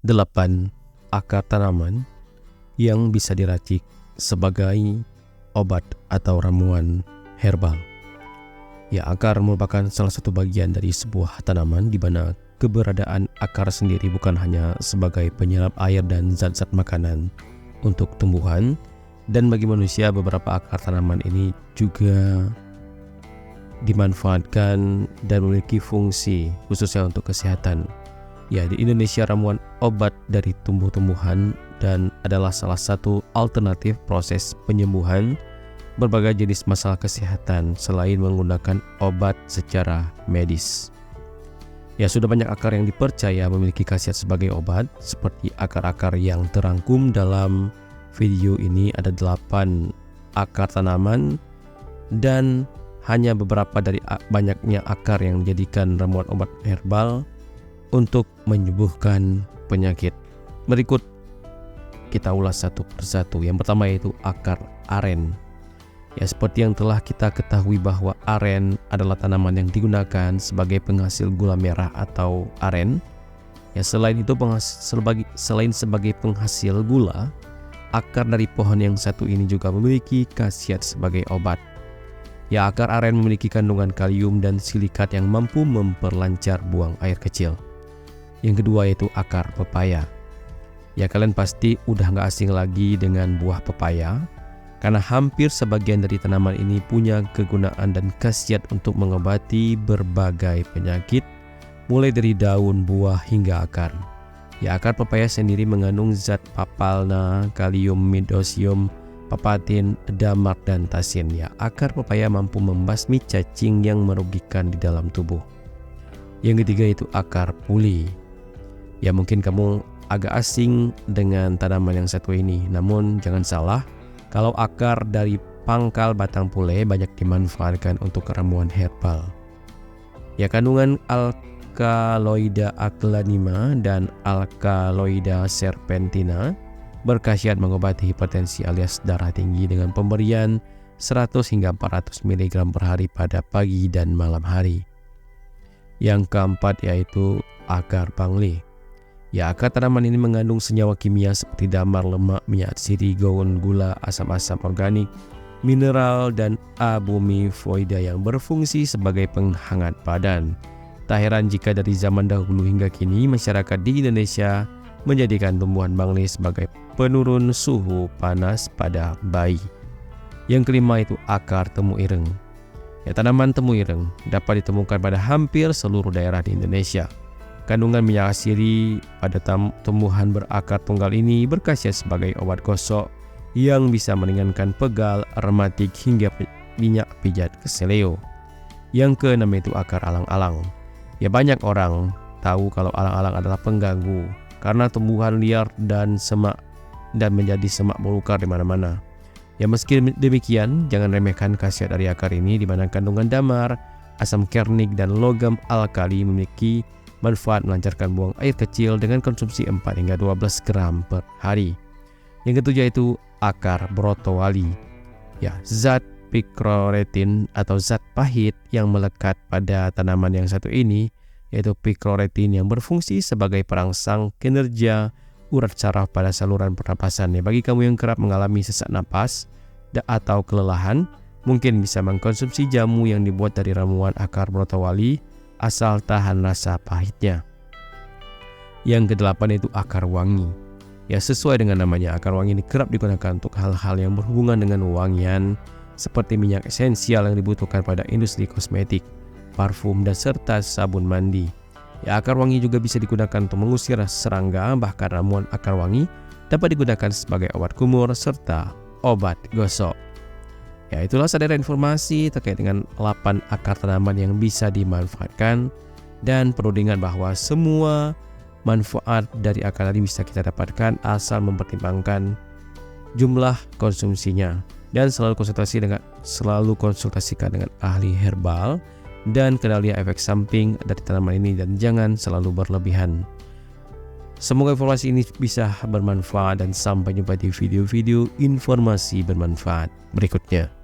8 akar tanaman yang bisa diracik sebagai obat atau ramuan herbal. Ya, akar merupakan salah satu bagian dari sebuah tanaman di mana keberadaan akar sendiri bukan hanya sebagai penyerap air dan zat-zat makanan untuk tumbuhan, dan bagi manusia beberapa akar tanaman ini juga dimanfaatkan dan memiliki fungsi khususnya untuk kesehatan. Ya, di Indonesia ramuan obat dari tumbuh-tumbuhan dan adalah salah satu alternatif proses penyembuhan berbagai jenis masalah kesehatan selain menggunakan obat secara medis. Ya, sudah banyak akar yang dipercaya memiliki khasiat sebagai obat, seperti akar-akar yang terangkum dalam video ini. Ada 8 akar tanaman dan hanya beberapa dari banyaknya akar yang dijadikan ramuan obat herbal untuk menyembuhkan penyakit. Berikut kita ulas satu persatu. Yang pertama yaitu akar aren. Ya, seperti yang telah kita ketahui bahwa aren adalah tanaman yang digunakan sebagai penghasil gula merah atau aren. Ya, selain itu selain sebagai penghasil gula, akar dari pohon yang satu ini juga memiliki khasiat sebagai obat. Ya, akar aren memiliki kandungan kalium dan silikat yang mampu memperlancar buang air kecil. Yang kedua yaitu akar pepaya. Ya, kalian pasti udah gak asing lagi dengan buah pepaya, karena hampir sebagian dari tanaman ini punya kegunaan dan khasiat untuk mengobati berbagai penyakit, mulai dari daun, buah, hingga akar. Ya, akar pepaya sendiri mengandung zat papalna, kalium, magnesium, papatin, damak, dan tasin. Ya, akar pepaya mampu membasmi cacing yang merugikan di dalam tubuh. Yang ketiga itu akar puli. Ya, mungkin kamu agak asing dengan tanaman yang satu ini, namun jangan salah, kalau akar dari pangkal batang pule banyak dimanfaatkan untuk ramuan herbal. Ya, kandungan Alkaloida aclanima dan Alkaloida serpentina berkhasiat mengobati hipertensi alias darah tinggi dengan pemberian 100 hingga 400 mg per hari pada pagi dan malam hari. Yang keempat yaitu akar pangli. Ya, akar tanaman ini mengandung senyawa kimia seperti damar, lemak, minyak siri, gaun, gula, asam-asam organik, mineral, dan abumifoida yang berfungsi sebagai penghangat badan. Tak heran jika dari zaman dahulu hingga kini masyarakat di Indonesia menjadikan tumbuhan pangli sebagai penurun suhu panas pada bayi. Yang kelima itu akar temu ireng. Ya, tanaman temu ireng dapat ditemukan pada hampir seluruh daerah di Indonesia. Kandungan minyak asiri pada tumbuhan berakar tunggal ini berkhasiat sebagai obat gosok yang bisa meringankan pegal, rematik, hingga minyak pijat keseleo. Yang keenam itu akar alang-alang. Ya, banyak orang tahu kalau alang-alang adalah pengganggu karena tumbuhan liar dan semak dan menjadi semak belukar di mana-mana. Ya, meski demikian, jangan remehkan khasiat dari akar ini di mana kandungan damar, asam kernik, dan logam alkali memiliki manfaat melancarkan buang air kecil dengan konsumsi 4 hingga 12 gram per hari. Yang ketujuh itu akar brotowali. Ya, zat pikroretin atau zat pahit yang melekat pada tanaman yang satu ini yaitu pikroretin yang berfungsi sebagai perangsang kinerja urat saraf pada saluran pernapasan. Ya, bagi kamu yang kerap mengalami sesak napas atau kelelahan, mungkin bisa mengkonsumsi jamu yang dibuat dari ramuan akar brotowali asal tahan rasa pahitnya. Yang kedelapan itu akar wangi. Ya, sesuai dengan namanya, akar wangi ini kerap digunakan untuk hal-hal yang berhubungan dengan wangian seperti minyak esensial yang dibutuhkan pada industri kosmetik, parfum, dan serta sabun mandi. Ya, akar wangi juga bisa digunakan untuk mengusir serangga, bahkan ramuan akar wangi dapat digunakan sebagai obat kumur serta obat gosok. Ya, itulah saudara informasi terkait dengan 8 akar tanaman yang bisa dimanfaatkan, dan perlu diingat bahwa semua manfaat dari akar tadi bisa kita dapatkan asal mempertimbangkan jumlah konsumsinya, dan selalu konsultasikan dengan ahli herbal dan kenali efek samping dari tanaman ini, dan jangan selalu berlebihan. Semoga informasi ini bisa bermanfaat, dan sampai jumpa di video-video informasi bermanfaat berikutnya.